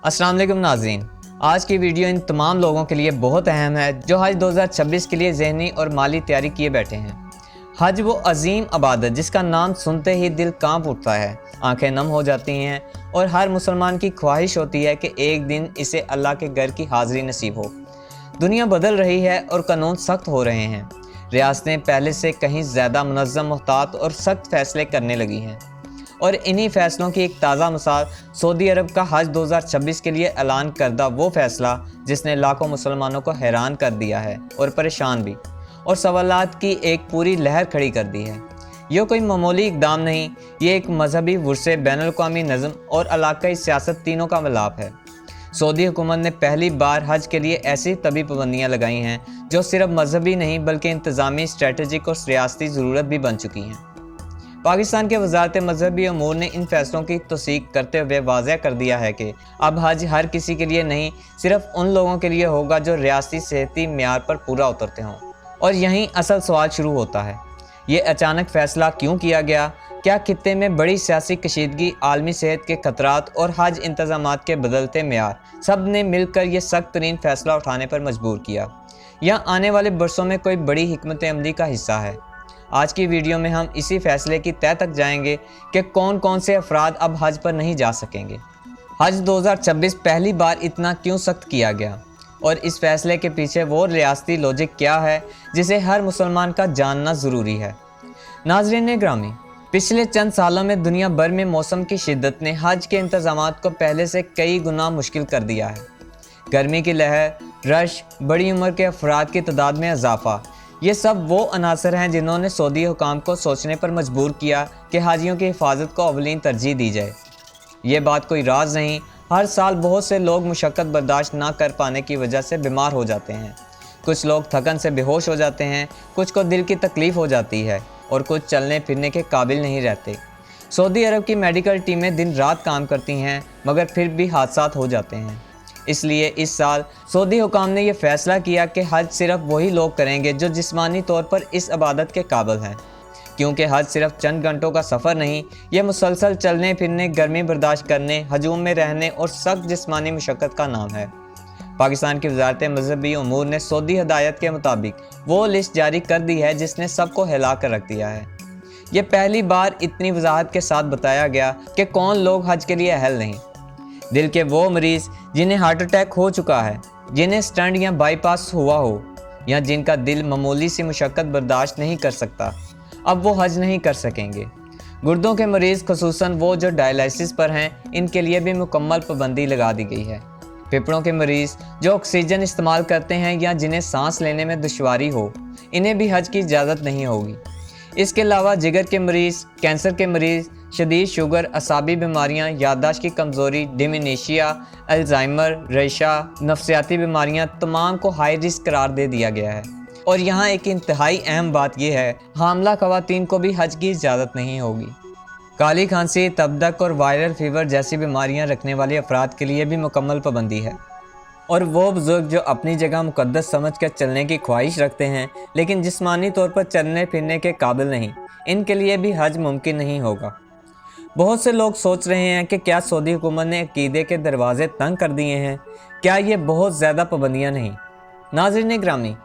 अस्सलाम वालेकुम नाज़रीन, आज की वीडियो इन तमाम लोगों के लिए बहुत अहम है जो हज 2026 के लिए ज़हनी और माली तैयारी किए बैठे हैं। हज वो अजीम इबादत जिसका नाम सुनते ही दिल कांप उठता है, आंखें नम हो जाती हैं और हर मुसलमान की ख्वाहिश होती है कि एक दिन इसे अल्लाह के घर की हाज़िरी नसीब हो। दुनिया बदल रही है और कानून सख्त हो रहे हैं। रियासतें पहले से कहीं ज़्यादा मुनज़्ज़म, मुहतात और सख्त फ़ैसले करने लगी हैं और इन्हीं फ़ैसलों की एक ताज़ा मिसाल सऊदी अरब का हज 2026 के लिए ऐलान करदा वो फ़ैसला जिसने लाखों मुसलमानों को हैरान कर दिया है और परेशान भी, और सवालात की एक पूरी लहर खड़ी कर दी है। यह कोई मामूली इक़दाम नहीं, ये एक मजहबी वुर्से, बैनुल-अक़वामी नज़म और इलाक़ाई सियासत तीनों का मिलाप है। सऊदी हुकूमत ने पहली बार हज के लिए ऐसी तबी पाबंदियाँ लगाई हैं जो सिर्फ मजहबी नहीं बल्कि इंतज़ामी, स्ट्रेटजिक और सियासी ज़रूरत भी बन चुकी हैं। पाकिस्तान के वज़ारत मजहबी अमूर ने इन फैसलों की तौसीक करते हुए वाज़ह कर दिया है कि अब हज हर किसी के लिए नहीं, सिर्फ उन लोगों के लिए होगा जो रियासती सेहती म्यार पर पूरा उतरते हों। और यहीं असल सवाल शुरू होता है, ये अचानक फ़ैसला क्यों किया गया? क्या खित्ते में बड़ी सियासी कशीदगी, आलमी सेहत के खतरात और हज इंतज़ामात के बदलते म्यार, सब ने मिलकर ये सख्त तरीन फ़ैसला उठाने पर मजबूर किया, या आने वाले बरसों में कोई बड़ी हिकमत अमली का हिस्सा है? आज की वीडियो में हम इसी फैसले की तह तक जाएंगे कि कौन कौन से अफराद अब हज पर नहीं जा सकेंगे। हज 2026 पहली बार इतना क्यों सख्त किया गया और इस फैसले के पीछे वो रियासती लॉजिक क्या है जिसे हर मुसलमान का जानना ज़रूरी है। नाज़रीन ग्रामी, पिछले चंद सालों में दुनिया भर में मौसम की शिद्दत ने हज के इंतज़ामात को पहले से कई गुना मुश्किल कर दिया है। गर्मी की लहर, रश, बड़ी उम्र के अफराद की तादाद में इजाफा, ये सब वो अनासर हैं जिन्होंने सऊदी हुकाम को सोचने पर मजबूर किया कि हाजियों की हिफाजत को अवलीन तरजीह दी जाए। ये बात कोई राज नहीं, हर साल बहुत से लोग मुशक्क़त बर्दाश्त ना कर पाने की वजह से बीमार हो जाते हैं। कुछ लोग थकन से बेहोश हो जाते हैं, कुछ को दिल की तकलीफ़ हो जाती है और कुछ चलने फिरने के काबिल नहीं रहते। सऊदी अरब की मेडिकल टीमें दिन रात काम करती हैं मगर फिर भी हादसात हो जाते हैं। इसलिए इस साल सऊदी हुकाम ने यह फ़ैसला किया कि हज सिर्फ वही लोग करेंगे जो जिस्मानी तौर पर इस इबादत के काबिल हैं, क्योंकि हज सिर्फ चंद घंटों का सफ़र नहीं, यह मुसलसल चलने फिरने, गर्मी बर्दाश्त करने, हजूम में रहने और सख्त जिस्मानी मुशक्क़त का नाम है। पाकिस्तान की वज़ारत मजहबी अमूर ने सऊदी हदायत के मुताबिक वो लिस्ट जारी कर दी है जिसने सबको हिला कर रख दिया है। ये पहली बार इतनी वजाहत के साथ बताया गया कि कौन लोग हज के लिए अहल नहीं। दिल के वो मरीज़ जिन्हें हार्ट अटैक हो चुका है, जिन्हें स्टंट या बाईपास हुआ हो, या जिनका दिल मामूली सी मुशक्क़त बर्दाश्त नहीं कर सकता, अब वो हज नहीं कर सकेंगे। गुर्दों के मरीज़, ख़ुसूसन वो जो डायलिसिस पर हैं, इनके लिए भी मुकम्मल पाबंदी लगा दी गई है। फेफड़ों के मरीज़ जो ऑक्सीजन इस्तेमाल करते हैं या जिन्हें सांस लेने में दुश्वारी हो, इन्हें भी हज की इजाज़त नहीं होगी। इसके अलावा जिगर के मरीज़, कैंसर के मरीज़, शदीद शुगर, असाबी बीमारियाँ, याददाश्त की कमज़ोरी, डिमेंशिया, अल्जाइमर, रेशा, नफ्सियाती बीमारियाँ, तमाम को हाई रिस्क करार दे दिया गया है। और यहाँ एक इंतहाई अहम बात यह है, हामला ख़वातीन को भी हज की इजाज़त नहीं होगी। काली खांसी, तबदक और वायरल फीवर जैसी बीमारियाँ रखने वाले अफराद के लिए भी मुकम्मल पाबंदी है। और वो बुज़ुर्ग जो अपनी जगह मुक़द्दस समझ कर चलने की ख्वाहिश रखते हैं लेकिन जिस्मानी तौर पर चलने फिरने के काबिल नहीं, इनके लिए भी हज मुमकिन नहीं होगा। बहुत से लोग सोच रहे हैं कि क्या सऊदी हुकूमत ने अकीदे के दरवाज़े तंग कर दिए हैं? क्या ये बहुत ज़्यादा पाबंदियाँ नहीं? नाज़रीन ग्रामी,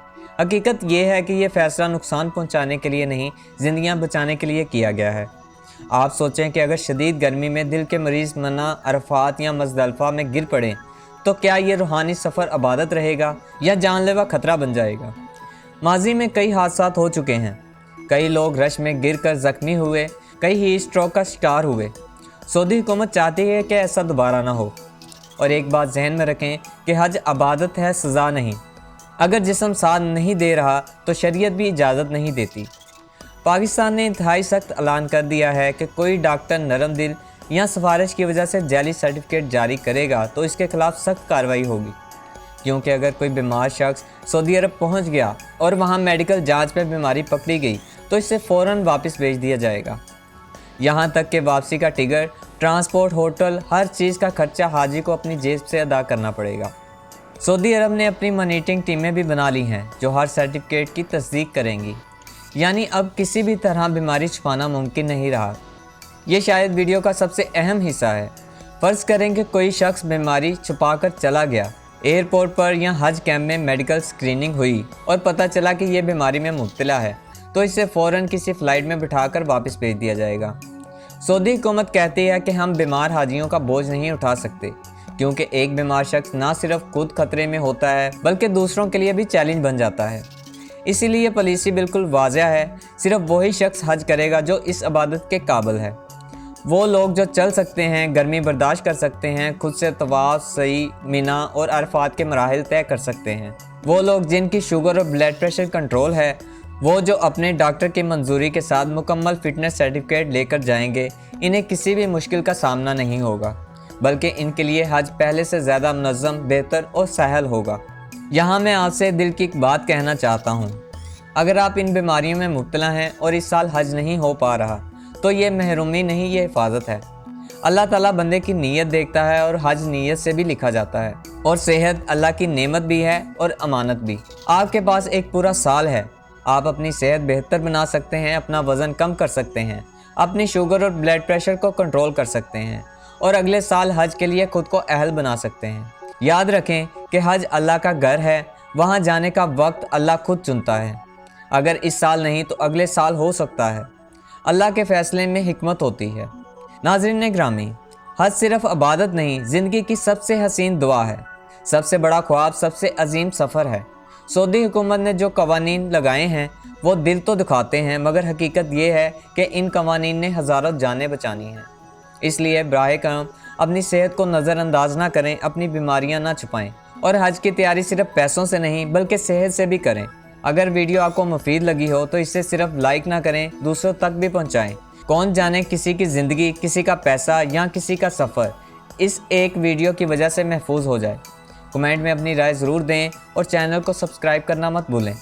हकीकत ये है कि ये फ़ैसला नुकसान पहुँचाने के लिए नहीं, ज़िंदगियाँ बचाने के लिए किया गया है। आप सोचें कि अगर शदीद गर्मी में दिल के मरीज़ मना, अरफात या मज़दलफ़ा में गिर पड़ें तो क्या ये रूहानी सफ़र इबादत रहेगा या जानलेवा ख़तरा बन जाएगा? माजी में कई हादसात हो चुके हैं, कई लोग रश में गिर कर ज़ख्मी हुए, कई ही स्ट्रोक का शिकार हुए। सऊदी हुकूमत चाहती है कि ऐसा दोबारा ना हो। और एक बात जहन में रखें कि हज इबादत है, सज़ा नहीं। अगर जिस्म साथ नहीं दे रहा तो शरीयत भी इजाज़त नहीं देती। पाकिस्तान ने इंतहाई सख्त ऐलान कर दिया है कि कोई डॉक्टर नरम दिल या सिफारिश की वजह से जाली सर्टिफिकेट जारी करेगा तो इसके खिलाफ सख्त कार्रवाई होगी, क्योंकि अगर कोई बीमार शख्स सऊदी अरब पहुंच गया और वहां मेडिकल जांच में बीमारी पकड़ी गई तो इसे फ़ौरन वापस भेज दिया जाएगा। यहां तक कि वापसी का टिकट, ट्रांसपोर्ट, होटल, हर चीज़ का खर्चा हाजी को अपनी जेब से अदा करना पड़ेगा। सऊदी अरब ने अपनी मॉनिटरिंग टीमें भी बना ली हैं जो हर सर्टिफिकेट की तस्दीक करेंगी, यानी अब किसी भी तरह बीमारी छुपाना मुमकिन नहीं रहा। ये शायद वीडियो का सबसे अहम हिस्सा है। फ़र्ज़ करें कि कोई शख्स बीमारी छुपा कर चला गया, एयरपोर्ट पर या हज कैंप में मेडिकल स्क्रीनिंग हुई और पता चला कि ये बीमारी में मुब्तला है, तो इसे फ़ौरन किसी फ़्लाइट में बिठाकर वापस भेज दिया जाएगा। सऊदी हुकूमत कहती है कि हम बीमार हाजियों का बोझ नहीं उठा सकते, क्योंकि एक बीमार शख्स ना सिर्फ खुद खतरे में होता है बल्कि दूसरों के लिए भी चैलेंज बन जाता है। इसीलिए पॉलिसी बिल्कुल वाज़ेह है, सिर्फ वही शख्स हज करेगा जो इस इबादत के काबिल है। वो लोग जो चल सकते हैं, गर्मी बर्दाश्त कर सकते हैं, खुद से तवाफ, सई, मिना और अरफात के मराहिल तय कर सकते हैं, वो लोग जिनकी शुगर और ब्लड प्रेशर कंट्रोल है, वो जो अपने डॉक्टर की मंजूरी के साथ मुकम्मल फ़िटनेस सर्टिफिकेट लेकर जाएंगे, इन्हें किसी भी मुश्किल का सामना नहीं होगा, बल्कि इनके लिए हज पहले से ज़्यादा मुनज़्ज़म, बेहतर और सहल होगा। यहाँ मैं आपसे दिल की एक बात कहना चाहता हूँ, अगर आप इन बीमारियों में मुब्तला हैं और इस साल हज नहीं हो पा रहा, तो ये महरूमी नहीं, ये हिफाजत है। अल्लाह ताला बंदे की नीयत देखता है और हज नीयत से भी लिखा जाता है, और सेहत अल्लाह की नेमत भी है और अमानत भी। आपके पास एक पूरा साल है, आप अपनी सेहत बेहतर बना सकते हैं, अपना वज़न कम कर सकते हैं, अपनी शुगर और ब्लड प्रेशर को कंट्रोल कर सकते हैं और अगले साल हज के लिए खुद को अहल बना सकते हैं। याद रखें कि हज अल्लाह का घर है, वहाँ जाने का वक्त अल्लाह खुद चुनता है। अगर इस साल नहीं तो अगले साल हो सकता है। अल्लाह के फ़ैसले में हिकमत होती है। नाज़रीन ग्रामी, हज सिर्फ इबादत नहीं, ज़िंदगी की सबसे हसीन दुआ है, सबसे बड़ा ख्वाब, सबसे अजीम सफ़र है। सऊदी हुकूमत ने जो कवानीन लगाए हैं वो दिल तो दिखाते हैं, मगर हकीकत ये है कि इन कवानीन ने हज़ारों जानें बचानी हैं। इसलिए बराए करम अपनी सेहत को नज़रअंदाज ना करें, अपनी बीमारियां ना छुपाएं और हज की तैयारी सिर्फ पैसों से नहीं बल्कि सेहत से भी करें। अगर वीडियो आपको मुफीद लगी हो तो इसे सिर्फ लाइक ना करें, दूसरों तक भी पहुंचाएं। कौन जाने किसी की ज़िंदगी, किसी का पैसा या किसी का सफ़र इस एक वीडियो की वजह से महफूज हो जाए। कमेंट में अपनी राय ज़रूर दें और चैनल को सब्सक्राइब करना मत भूलें।